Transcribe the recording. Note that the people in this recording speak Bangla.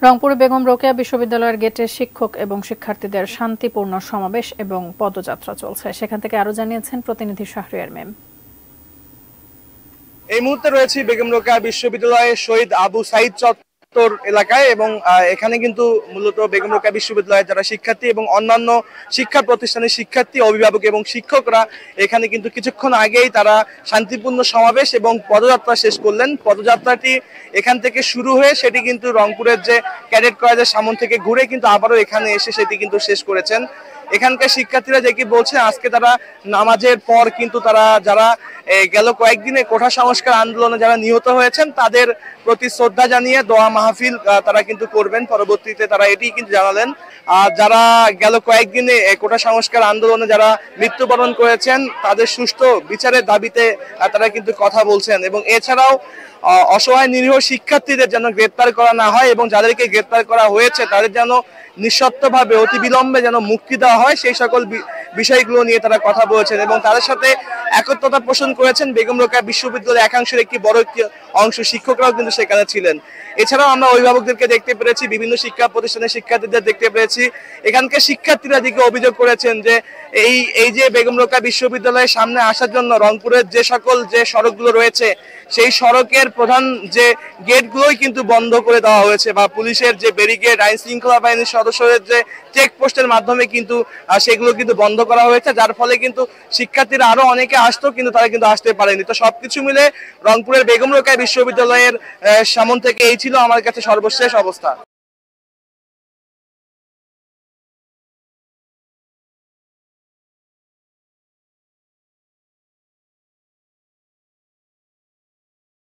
রংপুরে বেগম রোকেয়া বিশ্ববিদ্যালয়ের গেটে শিক্ষক এবং শিক্ষার্থীদের শান্তিপূর্ণ সমাবেশ এবং পদযাত্রা চলছে। সেখান থেকে আরো জানিয়েছেন প্রতিনিধি শাহরিয়ার মেম। এই মুহূর্তে রয়েছে বেগম রোকেয়া বিশ্ববিদ্যালয়ের শহীদ আবু সাইদ চত্বর এলাকায় এবং এখানে কিন্তু মূলত বেগম রোকেয়া বিশ্ববিদ্যালয়ের যারা শিক্ষার্থী এবং অন্যান্য শিক্ষা প্রতিষ্ঠানের শিক্ষার্থী, অভিভাবক এবং শিক্ষকরা এখানে কিন্তু কিছুক্ষণ আগেই তারা শান্তিপূর্ণ সমাবেশ এবং পদযাত্রা শেষ করলেন। পদযাত্রাটি এখান থেকে শুরু হয়ে সেটি কিন্তু রংপুরের যে ক্যাডেট কলেজের সামনে থেকে ঘুরে কিন্তু আবারও এখানে এসে সেটি কিন্তু শেষ করেছেন। এখানকার শিক্ষার্থীরা যে কি বলছে, আজকে তারা নামাজের পর কিন্তু তারা যারা গেল কয়েকদিনে কোঠা সংস্কার আন্দোলনে যারা নিহত হয়েছেন তাদের প্রতি শ্রদ্ধা জানিয়ে দোয়া মাহফিল তারা কিন্তু করবেন। পরবর্তীতে তারা এটি কিন্তু জানালেন, যারা গেল কয়েকদিনে কোঠা সংস্কার আন্দোলনে যারা মৃত্যুবরণ করেছেন তাদের সুষ্ঠু বিচারের দাবিতে তারা কিন্তু কথা বলছেন। এবং এছাড়াও অসহায় নিরীহ শিক্ষার্থীদের যেন গ্রেপ্তার করা না হয় এবং যাদেরকে গ্রেপ্তার করা হয়েছে তাদের যেন নিঃশর্তভাবে অতি বিলম্বে যেন মুক্তি দেওয়া হয়, সেই সকল বিষয়গুলো নিয়ে তারা কথা বলেছেন এবং তাদের সাথে একত্রতা পোষণ করেছেন বেগম রোকেয়া বিশ্ববিদ্যালয়ের একাংশের একটি বড় অংশ শিক্ষকরাও কিন্তু সেখানে ছিলেন। এছাড়াও আমরা অভিভাবকদেরকে দেখতে পেরেছি, বিভিন্ন শিক্ষা প্রতিষ্ঠানের শিক্ষার্থীদের দেখতে পেরেছি। এখানকার শিক্ষার্থীরা দিকে অভিযোগ করেছেন যে এই যে বেগম রোকেয়া বিশ্ববিদ্যালয়ের সামনে আসার জন্য রংপুরের যে সকল যে সড়কগুলো রয়েছে সেই সড়কের প্রধান যে গেটগুলোই কিন্তু বন্ধ করে দেওয়া হয়েছে, বা পুলিশের যে ব্যারিকেড, আইন শৃঙ্খলা বাহিনীর সদস্যদের যে চেকপোস্টের মাধ্যমে কিন্তু সেগুলো কিন্তু বন্ধ করা হয়েছে, যার ফলে কিন্তু শিক্ষার্থীরা আরো অনেকে আসতো কিন্তু তারা কিন্তু আসতে পারেনি। তো সবকিছু মিলে রংপুরের বেগম রোকেয়া বিশ্ববিদ্যালয়ের সামনে থেকে এই ছিল আমার কাছে সর্বশেষ অবস্থা।